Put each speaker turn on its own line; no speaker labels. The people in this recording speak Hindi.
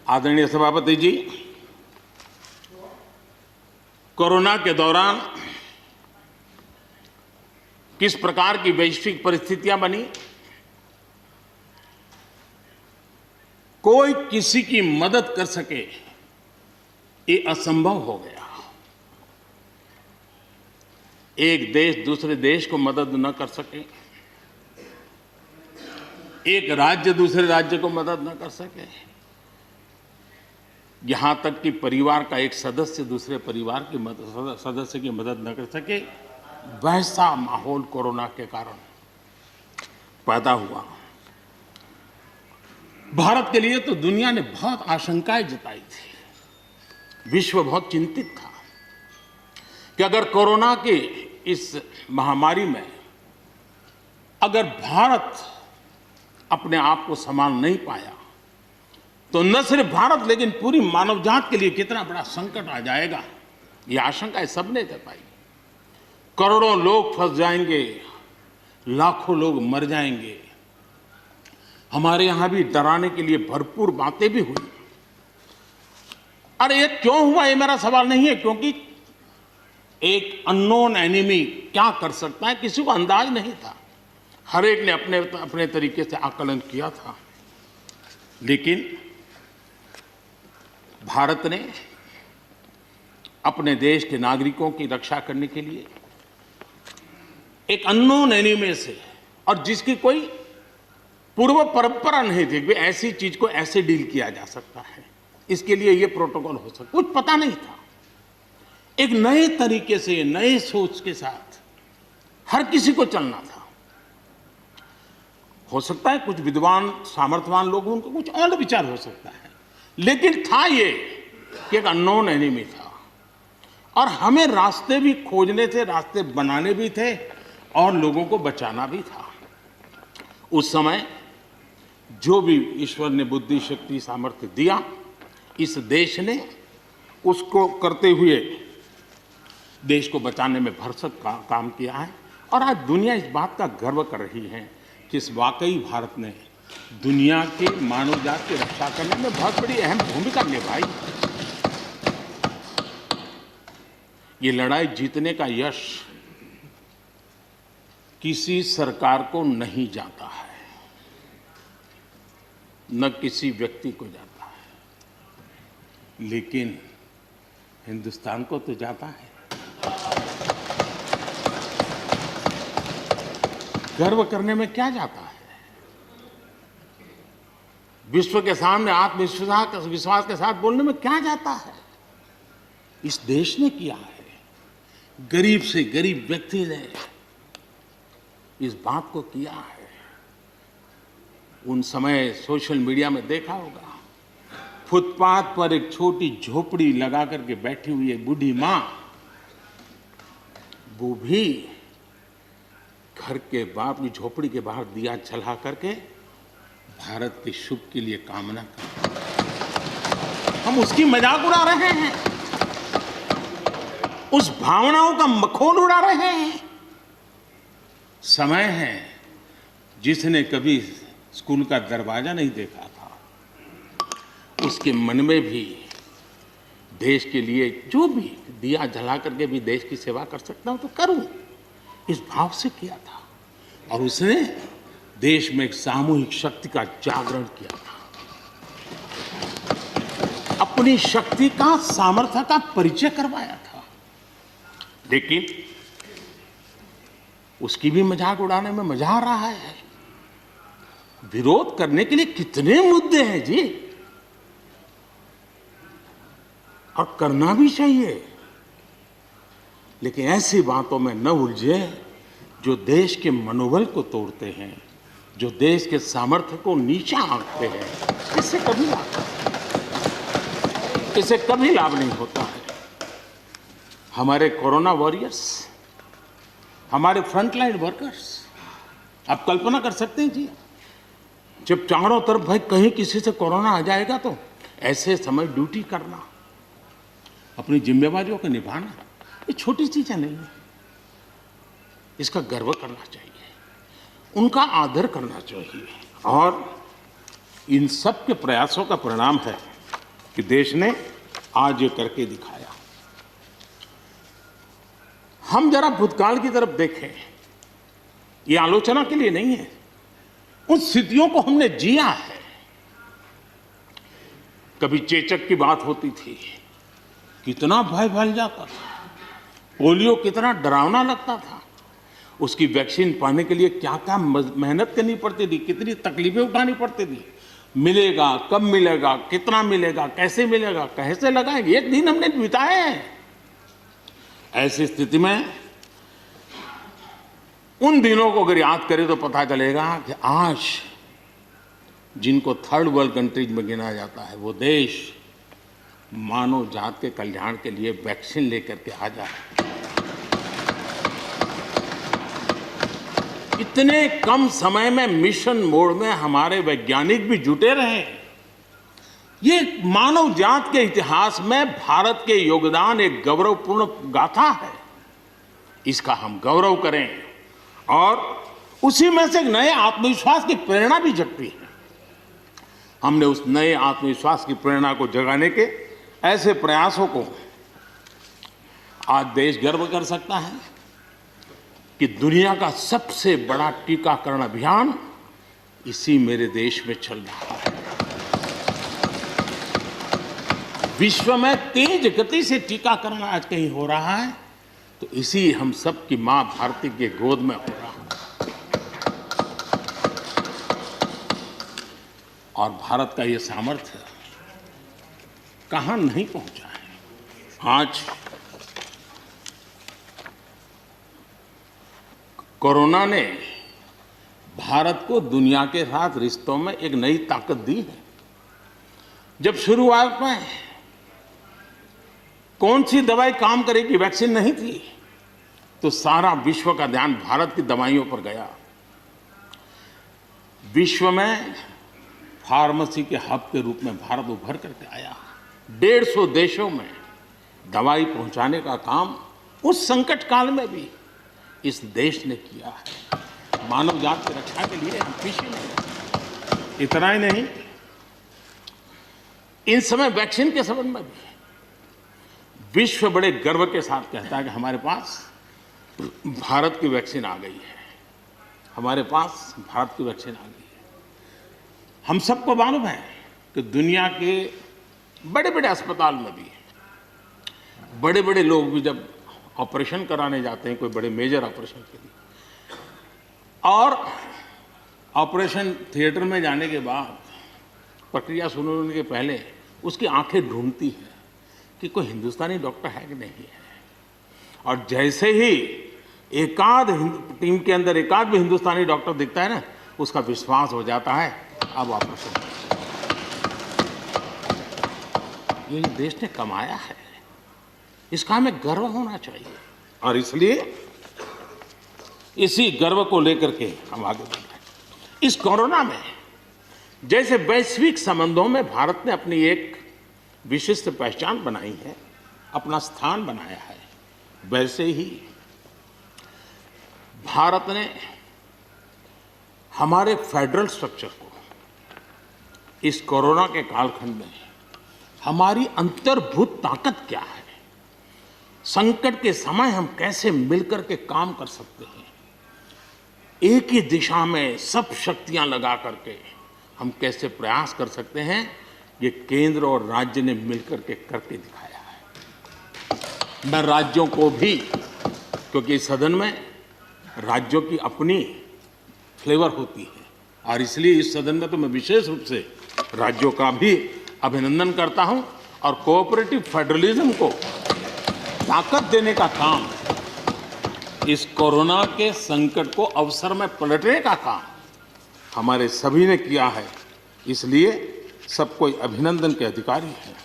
आदरणीय सभापति जी, कोरोना के दौरान किस प्रकार की वैश्विक परिस्थितियां बनी, कोई किसी की मदद कर सके ये असंभव हो गया। एक देश दूसरे देश को मदद न कर सके, एक राज्य दूसरे राज्य को मदद न कर सके, यहां तक कि परिवार का एक सदस्य दूसरे परिवार की सदस्य की मदद न कर सके, वैसा माहौल कोरोना के कारण पैदा हुआ। भारत के लिए तो दुनिया ने बहुत आशंकाएं जताई थी। विश्व बहुत चिंतित था कि अगर कोरोना के इस महामारी में अगर भारत अपने आप को संभाल नहीं पाया तो न सिर्फ भारत लेकिन पूरी मानव जात के लिए कितना बड़ा संकट आ जाएगा, ये आशंकाएं सबने जताई। करोड़ों लोग फंस जाएंगे, लाखों लोग मर जाएंगे। हमारे यहां भी डराने के लिए भरपूर बातें भी हुई। अरे ये क्यों हुआ, ये मेरा सवाल नहीं है, क्योंकि एक अननोन एनिमी क्या कर सकता है किसी को अंदाज नहीं था। हर एक ने अपने अपने तरीके से आकलन किया था, लेकिन भारत ने अपने देश के नागरिकों की रक्षा करने के लिए एक अननोन एनिमी से, और जिसकी कोई पूर्व परंपरा नहीं थी कि ऐसी चीज को ऐसे डील किया जा सकता है, इसके लिए ये प्रोटोकॉल हो सकता, कुछ पता नहीं था। एक नए तरीके से, नए सोच के साथ हर किसी को चलना था। हो सकता है कुछ विद्वान सामर्थ्यवान लोग, उनको कुछ और विचार हो सकता है, लेकिन था ये कि एक अननोन एनिमी था और हमें रास्ते भी खोजने थे, रास्ते बनाने भी थे और लोगों को बचाना भी था। उस समय जो भी ईश्वर ने बुद्धि, शक्ति, सामर्थ्य दिया, इस देश ने उसको करते हुए देश को बचाने में भरसक काम किया है। और आज दुनिया इस बात का गर्व कर रही है कि इस वाकई भारत ने दुनिया के मानव जात की रक्षा करने में बहुत बड़ी अहम भूमिका निभाई। ये लड़ाई जीतने का यश किसी सरकार को नहीं जाता है, न किसी व्यक्ति को जाता है, लेकिन हिंदुस्तान को तो जाता है। गर्व करने में क्या जाता है? विश्व के सामने आत्मविश्वास के साथ बोलने में क्या जाता है? इस देश ने किया है। गरीब से गरीब व्यक्ति ने इस बात को किया है। उन समय सोशल मीडिया में देखा होगा, फुटपाथ पर एक छोटी झोपड़ी लगा करके बैठी हुई एक बूढ़ी मां, वो भी घर के बाप की झोपड़ी के बाहर दिया जला करके भारत के शुभ के लिए कामना करते। हम उसकी मजाक उड़ा रहे हैं, उस भावनाओं का मखौल उड़ा रहे हैं। समय है, जिसने कभी स्कूल का दरवाजा नहीं देखा था, उसके मन में भी देश के लिए जो भी दिया जला करके भी देश की सेवा कर सकता हूं तो करूं, इस भाव से किया था। और उसने देश में एक सामूहिक शक्ति का जागरण किया था, अपनी शक्ति का, सामर्थ्य का परिचय करवाया था। लेकिन उसकी भी मजाक उड़ाने में मजा आ रहा है। विरोध करने के लिए कितने मुद्दे हैं जी, और करना भी चाहिए, लेकिन ऐसी बातों में न उलझे जो देश के मनोबल को तोड़ते हैं, जो देश के सामर्थ्य को नीचा आंकते हैं। इससे कभी लाभ नहीं होता है। हमारे कोरोना वॉरियर्स, हमारे फ्रंटलाइन वर्कर्स, आप कल्पना कर सकते हैं जी, जब चारों तरफ भाई कहीं किसी से कोरोना आ जाएगा तो ऐसे समय ड्यूटी करना, अपनी जिम्मेवारियों को निभाना, ये छोटी चीजें नहीं है। इसका गर्व करना चाहिए, उनका आदर करना चाहिए। और इन सब के प्रयासों का परिणाम है कि देश ने आज ये करके दिखाया। हम जरा भूतकाल की तरफ देखें, ये आलोचना के लिए नहीं है, उन स्थितियों को हमने जिया है। कभी चेचक की बात होती थी, कितना भय फैल जाता था, पोलियो कितना डरावना लगता था, उसकी वैक्सीन पाने के लिए क्या क्या मेहनत करनी पड़ती थी, कितनी तकलीफें उठानी पड़ती थी, मिलेगा कब मिलेगा, कितना मिलेगा, कैसे मिलेगा, कैसे लगाएंगे, एक दिन हमने बिताए हैं। ऐसी स्थिति में उन दिनों को अगर याद करें तो पता चलेगा कि आज जिनको थर्ड वर्ल्ड कंट्रीज में गिना जाता है, वो देश मानव जात के कल्याण के लिए वैक्सीन लेकर के आ जाए। इतने कम समय में मिशन मोड में हमारे वैज्ञानिक भी जुटे रहे। ये मानव जात के इतिहास में भारत के योगदान एक गौरवपूर्ण गाथा है, इसका हम गौरव करें और उसी में से एक नए आत्मविश्वास की प्रेरणा भी जगती है। हमने उस नए आत्मविश्वास की प्रेरणा को जगाने के ऐसे प्रयासों को आज देश गर्व कर सकता है कि दुनिया का सबसे बड़ा टीकाकरण अभियान इसी मेरे देश में चल रहा है। विश्व में तेज गति से टीकाकरण आज कहीं हो रहा है तो इसी हम सब की मां भारती के गोद में हो रहा है। और भारत का ये सामर्थ्य कहां नहीं पहुंचा है। आज कोरोना ने भारत को दुनिया के साथ रिश्तों में एक नई ताकत दी है। जब शुरुआत में कौन सी दवाई काम करेगी, वैक्सीन नहीं थी, तो सारा विश्व का ध्यान भारत की दवाइयों पर गया। विश्व में फार्मेसी के हब के रूप में भारत उभर करके आया। 150 देशों में दवाई पहुंचाने का काम उस संकट काल में भी इस देश ने किया है। मानव जात की रक्षा के लिए हम पीछे नहीं। इतना ही नहीं, इन समय वैक्सीन के संबंध में भी विश्व बड़े गर्व के साथ कहता है कि हमारे पास भारत की वैक्सीन आ गई है, हमारे पास भारत की वैक्सीन आ गई है। हम सबको मालूम है कि दुनिया के बड़े बड़े अस्पताल में भी बड़े बड़े लोग भी जब ऑपरेशन कराने जाते हैं, कोई बड़े मेजर ऑपरेशन के लिए, और ऑपरेशन थिएटर में जाने के बाद प्रक्रिया शुरू होने के पहले उसकी आंखें ढूंढती हैं कि कोई हिंदुस्तानी डॉक्टर है कि नहीं है। और जैसे ही एकाध टीम के अंदर एकाध भी हिंदुस्तानी डॉक्टर दिखता है ना, उसका विश्वास हो जाता है अब ऑपरेशन। ये देश ने कमाया है, इसका हमें गर्व होना चाहिए। और इसलिए इसी गर्व को लेकर के हम आगे बढ़ रहे हैं। इस कोरोना में जैसे वैश्विक संबंधों में भारत ने अपनी एक विशिष्ट पहचान बनाई है, अपना स्थान बनाया है, वैसे ही भारत ने हमारे फेडरल स्ट्रक्चर को इस कोरोना के कालखंड में हमारी अंतर्भूत ताकत क्या है, संकट के समय हम कैसे मिलकर के काम कर सकते हैं, एक ही दिशा में सब शक्तियां लगा करके हम कैसे प्रयास कर सकते हैं, ये केंद्र और राज्य ने मिलकर के करके दिखाया है। मैं राज्यों को भी, क्योंकि इस सदन में राज्यों की अपनी फ्लेवर होती है और इसलिए इस सदन में तो मैं विशेष रूप से राज्यों का भी अभिनंदन करता हूं और कोऑपरेटिव फेडरलिज्म को ताकत देने का काम, इस कोरोना के संकट को अवसर में पलटने का काम हमारे सभी ने किया है। इसलिए सब कोई अभिनंदन के अधिकारी हैं।